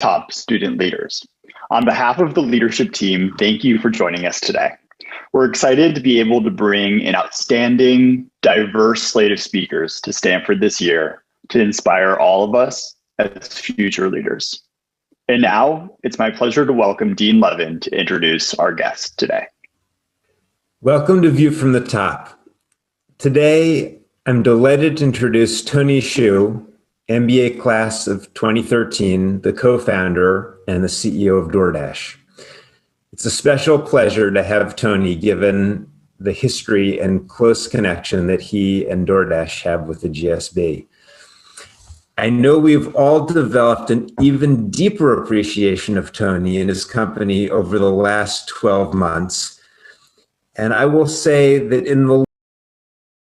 top student leaders. On behalf of the leadership team, thank you for joining us today. We're excited to be able to bring an outstanding, diverse slate of speakers to Stanford this year to inspire all of us as future leaders. And now, it's my pleasure to welcome Dean Levin to introduce our guest today. Welcome to View from the Top. Today, I'm delighted to introduce Tony Xu, MBA class of 2013, the co-founder and the CEO of DoorDash. It's a special pleasure to have Tony, given the history and close connection that he and DoorDash have with the GSB. I know we've all developed an even deeper appreciation of Tony and his company over the last 12 months. And I will say that in the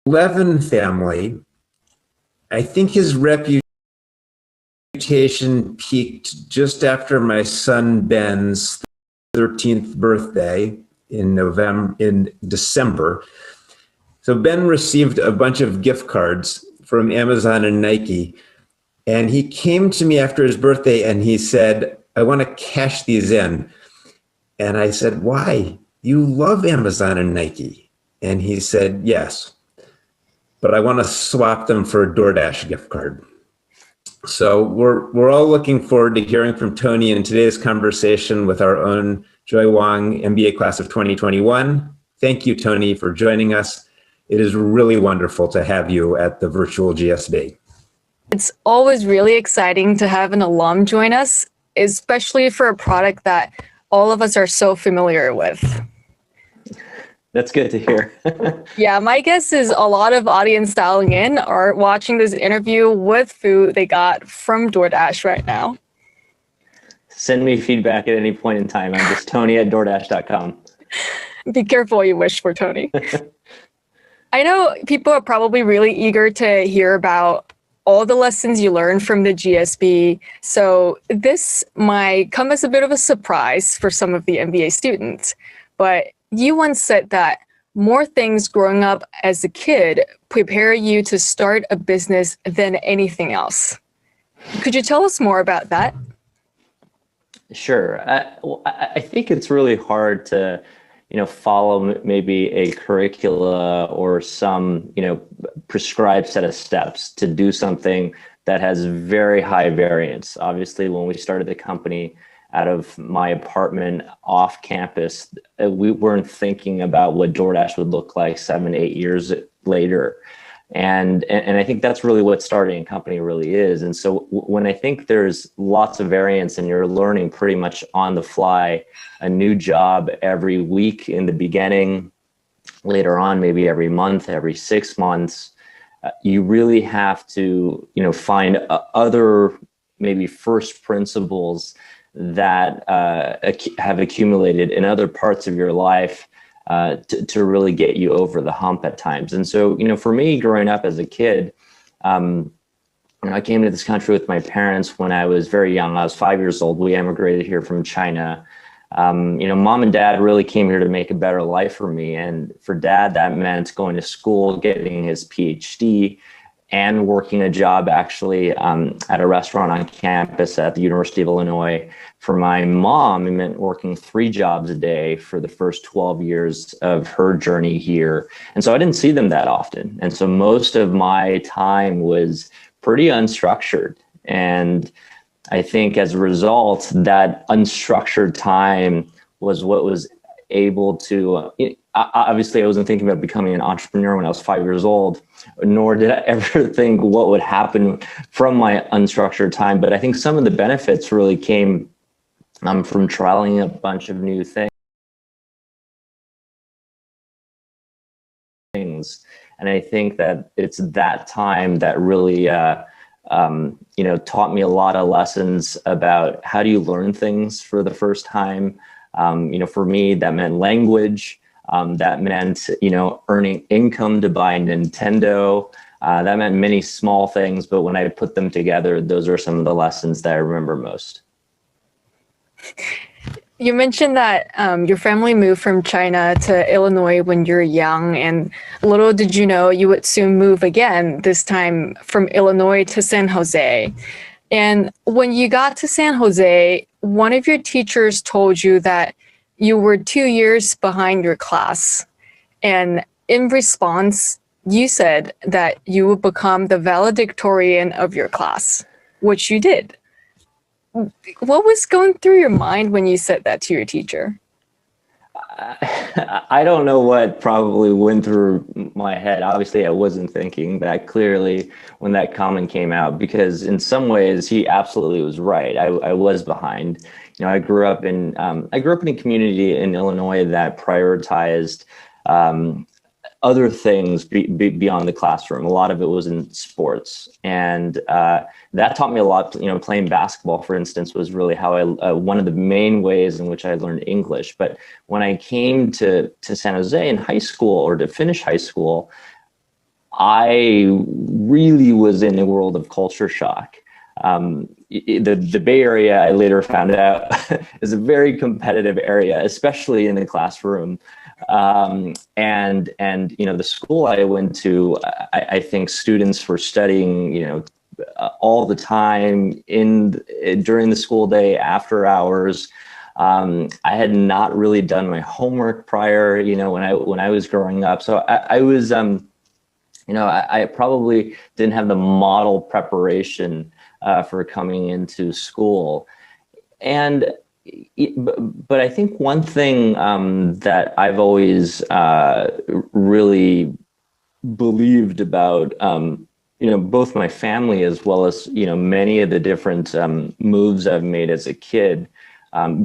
Levin family, I think his reputation peaked just after my son Ben's 13th birthday in December. So Ben received a bunch of gift cards from Amazon and Nike, and he came to me after his birthday and he said, "I want to cash these in." And I said, "Why? You love Amazon and Nike." And he said, "Yes, but I want to swap them for a DoorDash gift card." So we're all looking forward to hearing from Tony in today's conversation with our own Joy Wong, MBA class of 2021. Thank you, Tony, for joining us. It is really wonderful to have you at the virtual GSB. It's always really exciting to have an alum join us, especially for a product that all of us are so familiar with. That's good to hear. Yeah, my guess is a lot of audience dialing in are watching this interview with food they got from DoorDash right now. Send me feedback at any point in time. I'm just Tony@DoorDash.com. Be careful what you wish for, Tony. I know people are probably really eager to hear about all the lessons you learned from the GSB. So this might come as a bit of a surprise for some of the MBA students, but you once said that more things growing up as a kid prepare you to start a business than anything else. Could you tell us more about that? Sure. I think it's really hard to, follow maybe a curricula or some, prescribed set of steps to do something that has very high variance. Obviously, when we started the company out of my apartment off campus, we weren't thinking about what DoorDash would look like 7, 8 years later. And I think that's really what starting a company really is. And so when I think there's lots of variance and you're learning pretty much on the fly, a new job every week in the beginning, later on, maybe every month, every 6 months, you really have to, find other maybe first principles that have accumulated in other parts of your life to really get you over the hump at times. And so, for me, growing up as a kid, I came to this country with my parents when I was very young. I was 5 years old. We emigrated here from China. Mom and dad really came here to make a better life for me. And for dad, that meant going to school, getting his PhD, and working a job actually at a restaurant on campus at the University of Illinois. For my mom, it meant working 3 jobs a day for the first 12 years of her journey here. And so I didn't see them that often. And so most of my time was pretty unstructured. And I think as a result, that unstructured time was what was able to, obviously I wasn't thinking about becoming an entrepreneur when I was 5 years old, nor did I ever think what would happen from my unstructured time. But I think some of the benefits really came from trialing a bunch of new things. And I think that it's that time that really, taught me a lot of lessons about how do you learn things for the first time. For me, that meant language. That meant, earning income to buy Nintendo. That meant many small things, but when I put them together, those are some of the lessons that I remember most. You mentioned that your family moved from China to Illinois when you were young, and little did you know you would soon move again, this time from Illinois to San Jose. And when you got to San Jose, one of your teachers told you that you were 2 years behind your class. And in response, you said that you would become the valedictorian of your class, which you did. What was going through your mind when you said that to your teacher? I don't know what probably went through my head. Obviously, I wasn't thinking that clearly when that comment came out, because in some ways he absolutely was right. I was behind. I grew up in a community in Illinois that prioritized other things beyond the classroom. A lot of it was in sports, and that taught me a lot. Playing basketball, for instance, was really how one of the main ways in which I learned English. But when I came to San Jose in high school, or to finish high school, I really was in a world of culture shock. The Bay Area, I later found out, is a very competitive area, especially in the classroom. And the school I went to, I think students were studying, all the time during the school day, after hours. I had not really done my homework prior, when I was growing up. So I was, I probably didn't have the model preparation for coming into school. But I think one thing that I've always really believed about, both my family as well as, many of the different moves I've made as a kid,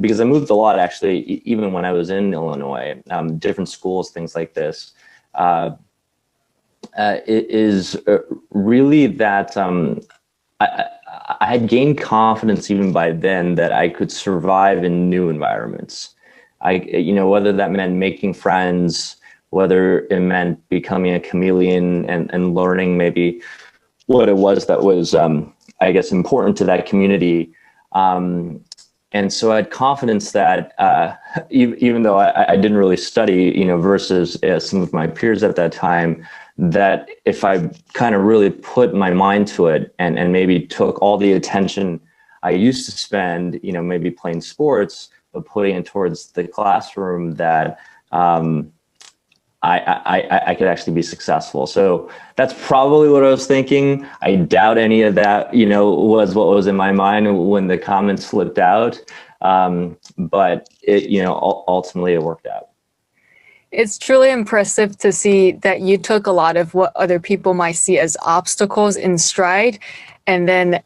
because I moved a lot, actually, even when I was in Illinois, different schools, things like this, it is really that I had gained confidence even by then that I could survive in new environments. Whether that meant making friends, whether it meant becoming a chameleon and learning maybe what it was that was, I guess, important to that community. And so I had confidence that even though I didn't really study, versus some of my peers at that time, that if I kind of really put my mind to it and maybe took all the attention I used to spend, maybe playing sports, but putting it towards the classroom, that I could actually be successful. So that's probably what I was thinking. I doubt any of that, was what was in my mind when the comments slipped out. But it, ultimately it worked out. It's truly impressive to see that you took a lot of what other people might see as obstacles in stride, and then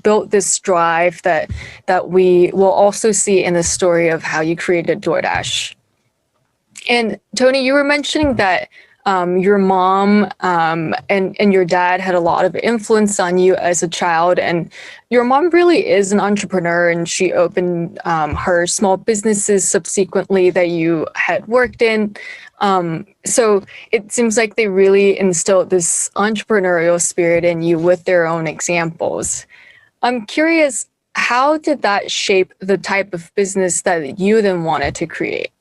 built this drive that we will also see in the story of how you created DoorDash. And Tony, you were mentioning that your mom and your dad had a lot of influence on you as a child, and your mom really is an entrepreneur, and she opened her small businesses subsequently that you had worked in. So it seems like they really instilled this entrepreneurial spirit in you with their own examples. I'm curious, how did that shape the type of business that you then wanted to create?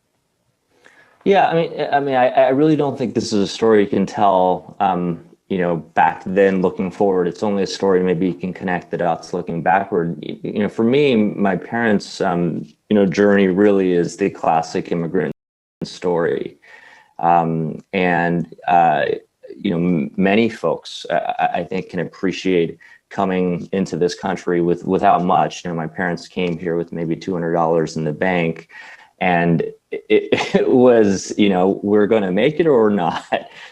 Yeah, I really don't think this is a story you can tell, back then looking forward. It's only a story maybe you can connect the dots looking backward. For me, my parents' journey really is the classic immigrant story, many folks I think can appreciate coming into this country without much. My parents came here with maybe $200 in the bank. And it was, we're going to make it or not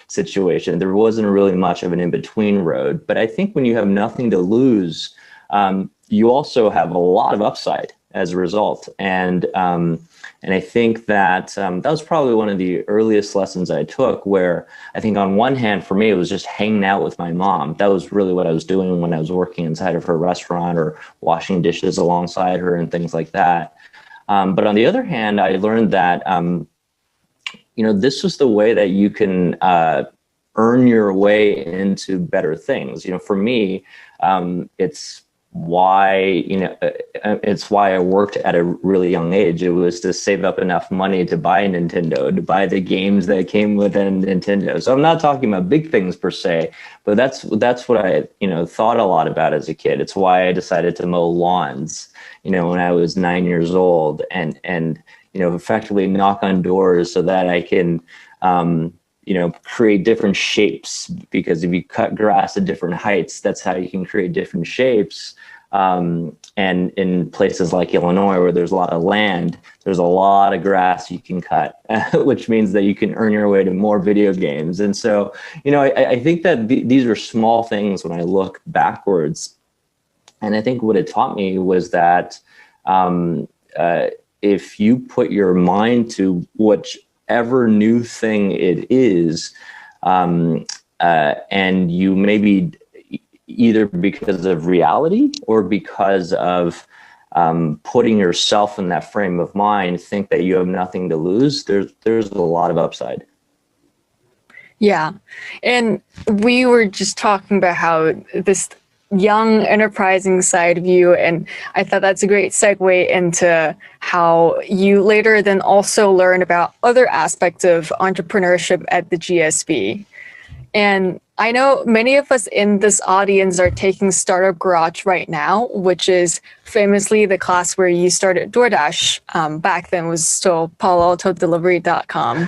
situation. There wasn't really much of an in-between road. But I think when you have nothing to lose, you also have a lot of upside as a result. And I think that that was probably one of the earliest lessons I took, where I think on one hand, for me, it was just hanging out with my mom. That was really what I was doing when I was working inside of her restaurant or washing dishes alongside her and things like that. But on the other hand, I learned that, this was the way that you can earn your way into better things. For me, it's why, it's why I worked at a really young age. It was to save up enough money to buy a Nintendo, to buy the games that came with a Nintendo. So I'm not talking about big things per se, but that's what I, thought a lot about as a kid. It's why I decided to mow lawns, when I was 9 years old, and effectively knock on doors so that I can, create different shapes, because if you cut grass at different heights, that's how you can create different shapes. And in places like Illinois, where there's a lot of land, there's a lot of grass you can cut, which means that you can earn your way to more video games. And so, I think that these are small things when I look backwards. And I think what it taught me was that if you put your mind to whichever new thing it is, and you maybe either because of reality or because of putting yourself in that frame of mind, think that you have nothing to lose, there's a lot of upside. Yeah. And we were just talking about how this young, enterprising side of you, and I thought that's a great segue into how you later then also learn about other aspects of entrepreneurship at the GSB. And I know many of us in this audience are taking Startup Garage right now, which is famously the class where you started DoorDash. Back then was still PaloAltoDelivery.com.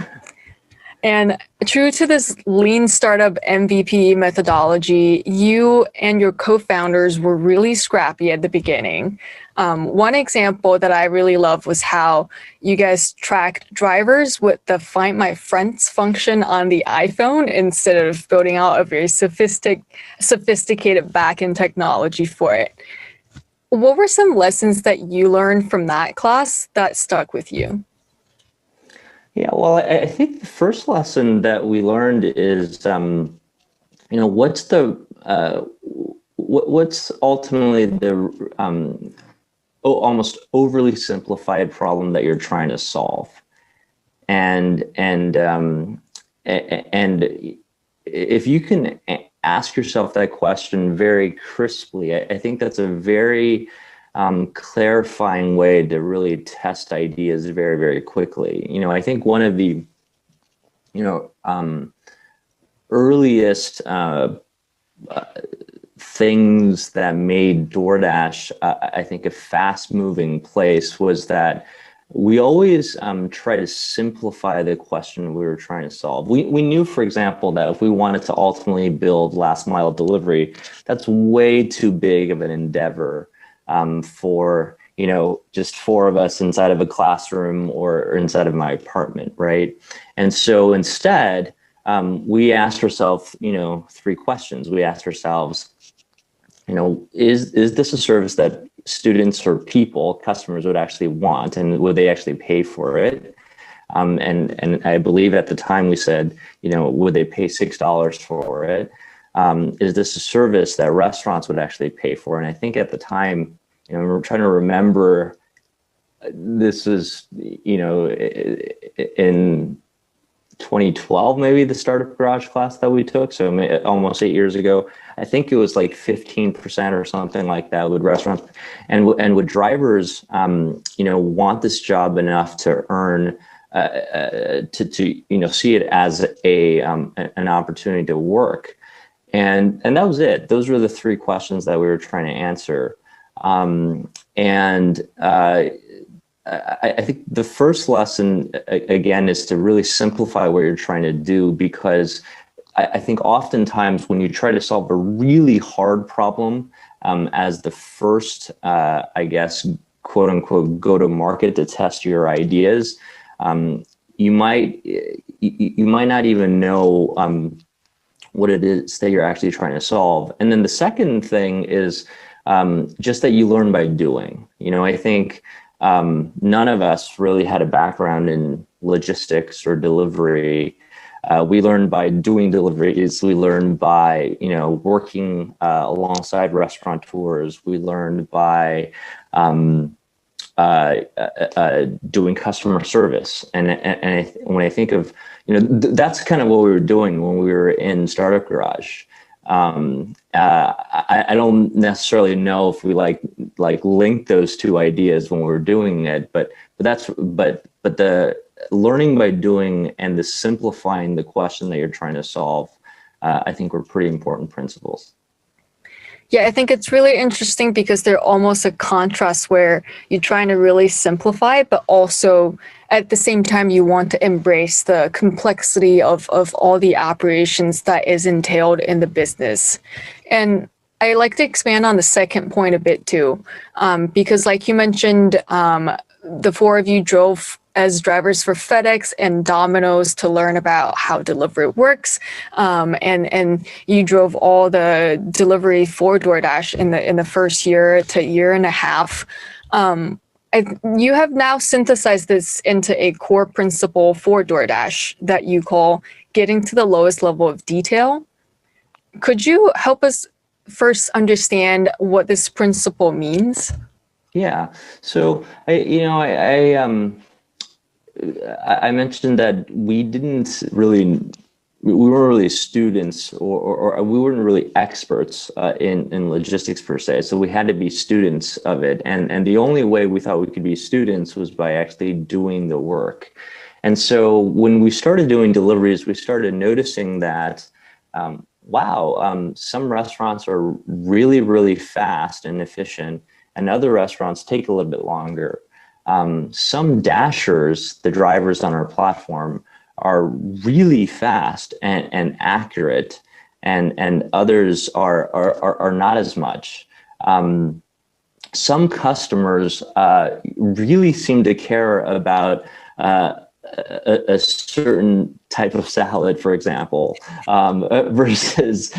And true to this lean startup MVP methodology, you and your co-founders were really scrappy at the beginning. One example that I really love was how you guys tracked drivers with the Find My Friends function on the iPhone instead of building out a very sophisticated backend technology for it. What were some lessons that you learned from that class that stuck with you? Yeah, well, I think the first lesson that we learned is, what's ultimately the almost overly simplified problem that you're trying to solve, and if you can ask yourself that question very crisply, I think that's a very clarifying way to really test ideas very, very quickly. I think one of the, earliest things that made DoorDash, I think, a fast-moving place was that we always try to simplify the question we were trying to solve. We knew, for example, that if we wanted to ultimately build last mile delivery, that's way too big of an endeavor for, just four of us inside of a classroom or inside of my apartment, right? And so instead, we asked ourselves, three questions. We asked ourselves, is this a service that students or customers would actually want, and would they actually pay for it? And I believe at the time we said, would they pay $6 for it? Is this a service that restaurants would actually pay for? And I think at the time, we're trying to remember, this is, in 2012, maybe, the Startup Garage class that we took. So almost 8 years ago, I think it was like 15% or something like that with restaurants. And with drivers, want this job enough to earn, to see it as an opportunity to work. And that was it. Those were the three questions that we were trying to answer. I think the first lesson, again, is to really simplify what you're trying to do, because I think oftentimes when you try to solve a really hard problem as the first, quote unquote, go to market to test your ideas, you might not even know what it is that you're actually trying to solve. And then the second thing is just that you learn by doing. I think none of us really had a background in logistics or delivery. We learned by doing deliveries. We learned by, working alongside restaurateurs. We learned by doing customer service. And when I think of, that's kind of what we were doing when we were in Startup Garage. I don't necessarily know if we like link those two ideas when we're doing it, but the learning by doing and the simplifying the question that you're trying to solve, I think were pretty important principles. Yeah, I think it's really interesting because they're almost a contrast where you're trying to really simplify, but also at the same time, you want to embrace the complexity of all the operations that is entailed in the business. And I like to expand on the second point a bit too, because like you mentioned, the four of you drove as drivers for FedEx and Domino's to learn about how delivery works, and you drove all the delivery for DoorDash in the first year to year and a half. You have now synthesized this into a core principle for DoorDash that you call getting to the lowest level of detail. Could you help us first understand what this principle means? Yeah. So I mentioned that we weren't really students or we weren't really experts in logistics per se. So we had to be students of it. And the only way we thought we could be students was by actually doing the work. And so when we started doing deliveries, we started noticing that, some restaurants are really, really fast and efficient, and other restaurants take a little bit longer. Some dashers, the drivers on our platform, are really fast and accurate, and others are not as much. Some customers really seem to care about a certain type of salad, for example, versus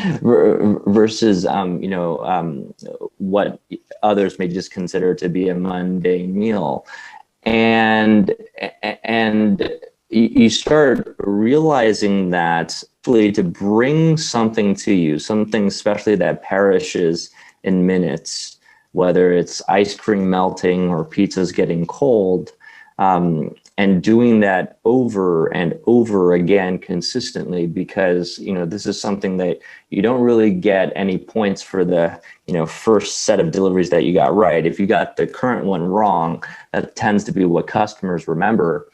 what others may just consider to be a mundane meal, and you start realizing that to bring something to you, something especially that perishes in minutes, whether it's ice cream melting or pizzas getting cold, and doing that over and over again consistently, because this is something that you don't really get any points for the first set of deliveries that you got right. If you got the current one wrong, that tends to be what customers remember.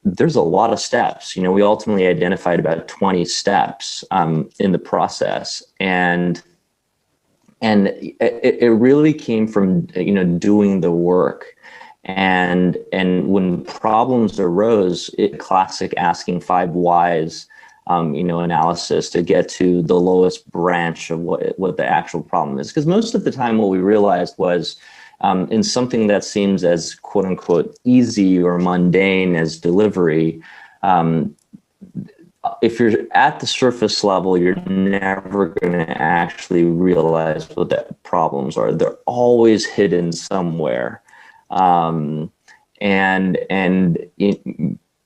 There's a lot of steps. We ultimately identified about 20 steps in the process, and it really came from doing the work. And when problems arose, classic asking 5 whys, analysis to get to the lowest branch of what the actual problem is. Because most of the time, what we realized was, in something that seems as quote unquote easy or mundane as delivery, if you're at the surface level, you're never going to actually realize what the problems are. They're always hidden somewhere.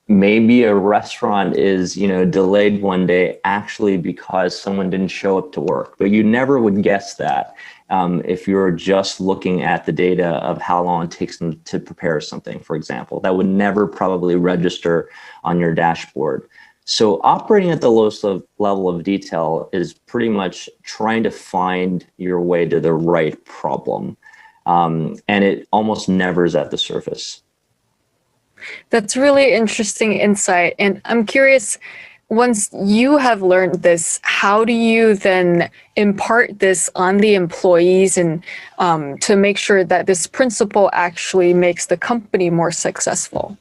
Maybe a restaurant is, delayed one day actually because someone didn't show up to work, but you never would guess that if you're just looking at the data of how long it takes them to prepare something, for example. That would never probably register on your dashboard. So operating at the lowest level of detail is pretty much trying to find your way to the right problem. And it almost never is at the surface. That's really interesting insight. And I'm curious, once you have learned this, how do you then impart this on the employees and to make sure that this principle actually makes the company more successful?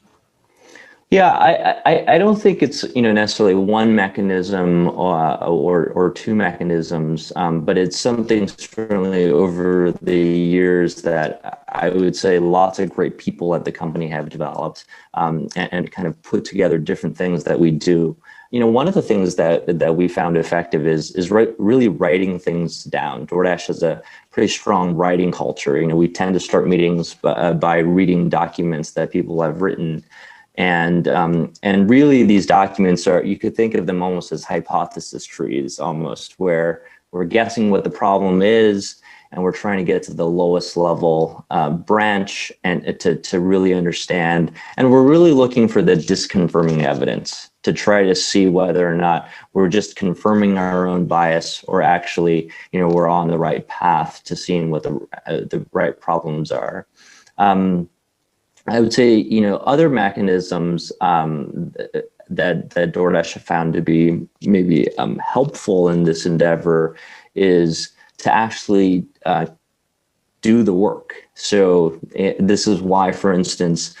Yeah, I don't think it's necessarily one mechanism or two mechanisms, but it's something certainly over the years that I would say lots of great people at the company have developed and kind of put together different things that we do. One of the things that we found effective is really writing things down. DoorDash has a pretty strong writing culture. We tend to start meetings by reading documents that people have written. And really these documents you could think of them almost as hypothesis trees almost, where we're guessing what the problem is, and we're trying to get to the lowest level branch and to really understand. And we're really looking for the disconfirming evidence to try to see whether or not we're just confirming our own bias, or actually, we're on the right path to seeing what the right problems are. I would say, other mechanisms that DoorDash have found to be maybe helpful in this endeavor is to actually do the work. So this is why, for instance,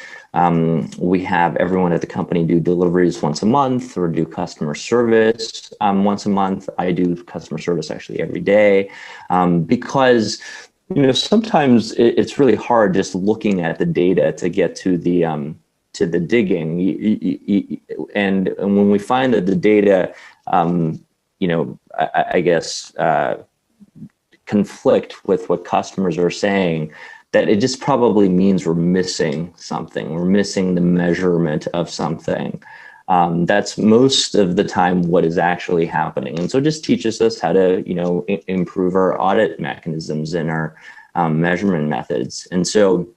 we have everyone at the company do deliveries once a month, or do customer service once a month. I do customer service actually every day, because sometimes it's really hard just looking at the data to get to the digging. And when we find that the data, I guess, conflict with what customers are saying, that it just probably means we're missing something. We're missing the measurement of something. That's most of the time what is actually happening. And so it just teaches us how to, improve our audit mechanisms and our measurement methods. And so,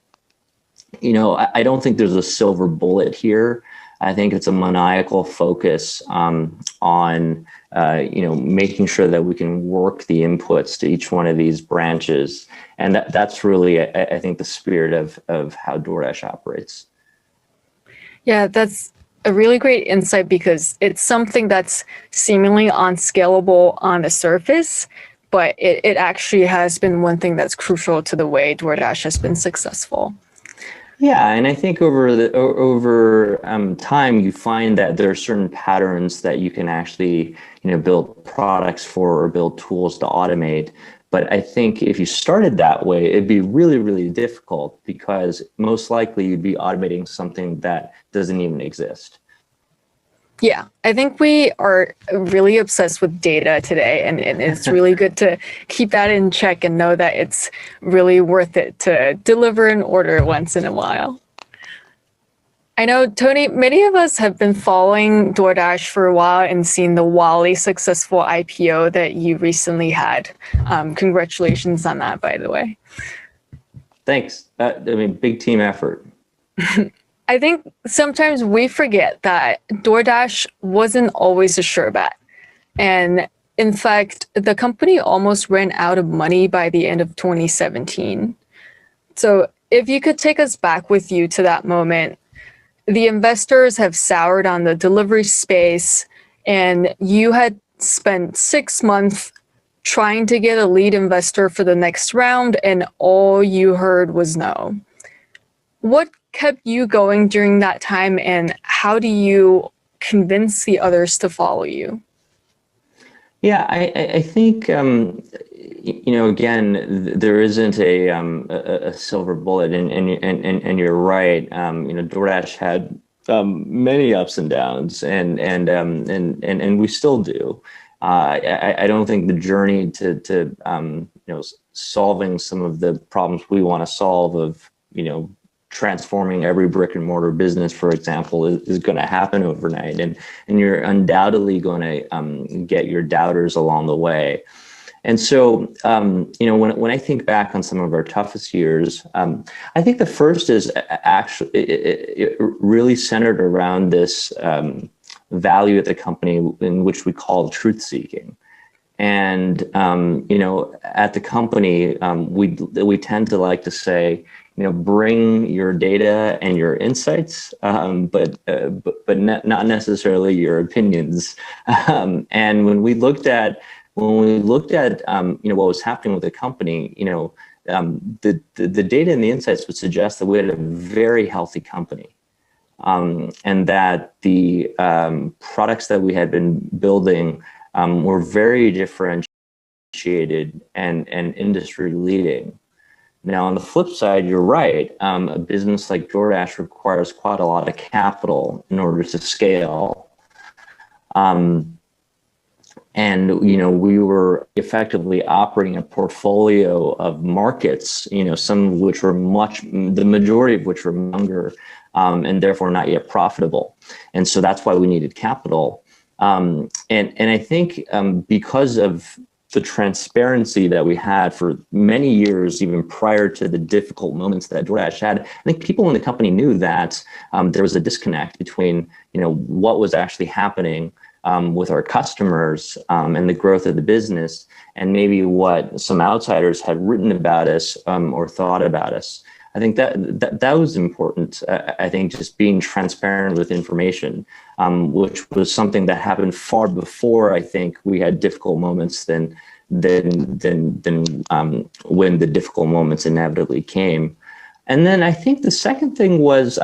I don't think there's a silver bullet here. I think it's a maniacal focus on making sure that we can work the inputs to each one of these branches. And that's really, I think, the spirit of how DoorDash operates. Yeah, that's a really great insight, because it's something that's seemingly unscalable on the surface, but it actually has been one thing that's crucial to the way DoorDash has been successful. Yeah, and I think over time, you find that there are certain patterns that you can actually, build products for, or build tools to automate. But I think if you started that way, it'd be really, really difficult, because most likely you'd be automating something that doesn't even exist. Yeah, I think we are really obsessed with data today, and it's really good to keep that in check and know that it's really worth it to deliver an order once in a while. I know, Tony, many of us have been following DoorDash for a while and seen the wildly successful IPO that you recently had. Congratulations on that, by the way. Thanks. Big team effort. I think sometimes we forget that DoorDash wasn't always a sure bet. And in fact, the company almost ran out of money by the end of 2017. So if you could take us back with you to that moment, the investors have soured on the delivery space, and you had spent 6 months trying to get a lead investor for the next round, and all you heard was no. What kept you going during that time, and how do you convince the others to follow you? Yeah, I think, again, there isn't a silver bullet, and you're right. DoorDash had many ups and downs, and we still do. I don't think the journey to solving some of the problems we want to solve of transforming every brick and mortar business, for example, is going to happen overnight, and you're undoubtedly going to get your doubters along the way. And so, when I think back on some of our toughest years, I think the first is actually it really centered around this value at the company in which we call truth seeking. And at the company, we tend to like to say, bring your data and your insights, but not necessarily your opinions. And when we looked at what was happening with the company, the data and the insights would suggest that we had a very healthy company, and that the products that we had been building were very differentiated and industry leading. Now, on the flip side, you're right. A business like DoorDash requires quite a lot of capital in order to scale. And, we were effectively operating a portfolio of markets, some of which were the majority of which were younger, and therefore not yet profitable. And so that's why we needed capital. And I think because of the transparency that we had for many years, even prior to the difficult moments that DoorDash had, I think people in the company knew that there was a disconnect between, what was actually happening with our customers and the growth of the business, and maybe what some outsiders had written about us or thought about us. I think that was important. I think just being transparent with information, which was something that happened far before I think we had difficult moments than when the difficult moments inevitably came. And then I think the second thing was,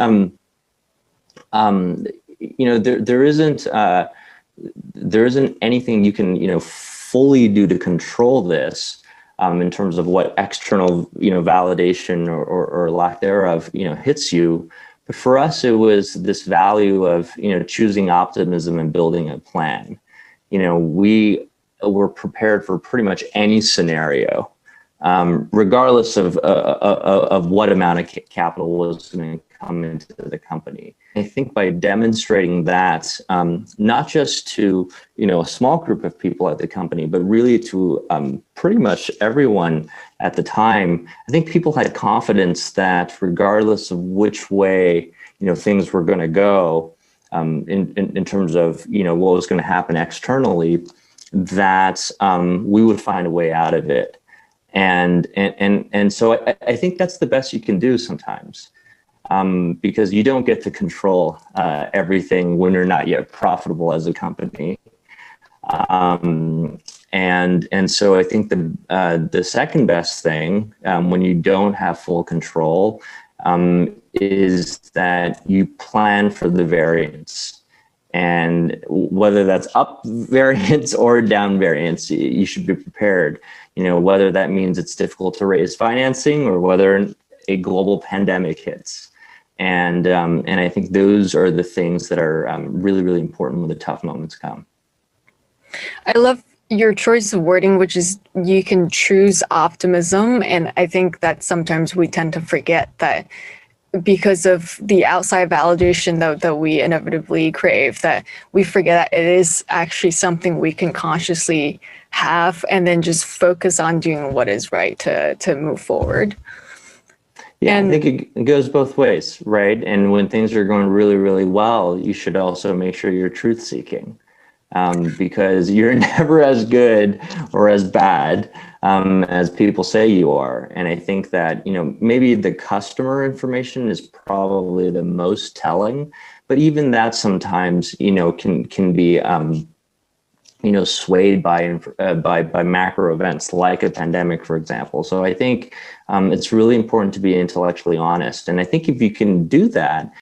there isn't anything you can fully do to control this. In terms of what external, validation or lack thereof, hits you. But for us, it was this value of, choosing optimism and building a plan. We were prepared for pretty much any scenario, regardless of what amount of capital was going to come into the company. I think by demonstrating that, not just to a small group of people at the company, but really to pretty much everyone at the time, I think people had confidence that regardless of which way things were going to go, in terms of what was going to happen externally, that we would find a way out of it. And so I think that's the best you can do sometimes. Because you don't get to control everything when you're not yet profitable as a company, and so I think the second best thing when you don't have full control is that you plan for the variance, and whether that's up variance or down variance, you should be prepared. Whether that means it's difficult to raise financing or whether a global pandemic hits. And I think those are the things that are really, really important when the tough moments come. I love your choice of wording, which is you can choose optimism. And I think that sometimes we tend to forget that because of the outside validation that we inevitably crave, that we forget that it is actually something we can consciously have and then just focus on doing what is right to move forward. Yeah, I think it goes both ways, right? And when things are going really, really well, you should also make sure you're truth seeking, because you're never as good or as bad as people say you are. And I think that, maybe the customer information is probably the most telling, but even that sometimes, can be swayed by macro events like a pandemic, for example. So I think it's really important to be intellectually honest. And I think if you can do that,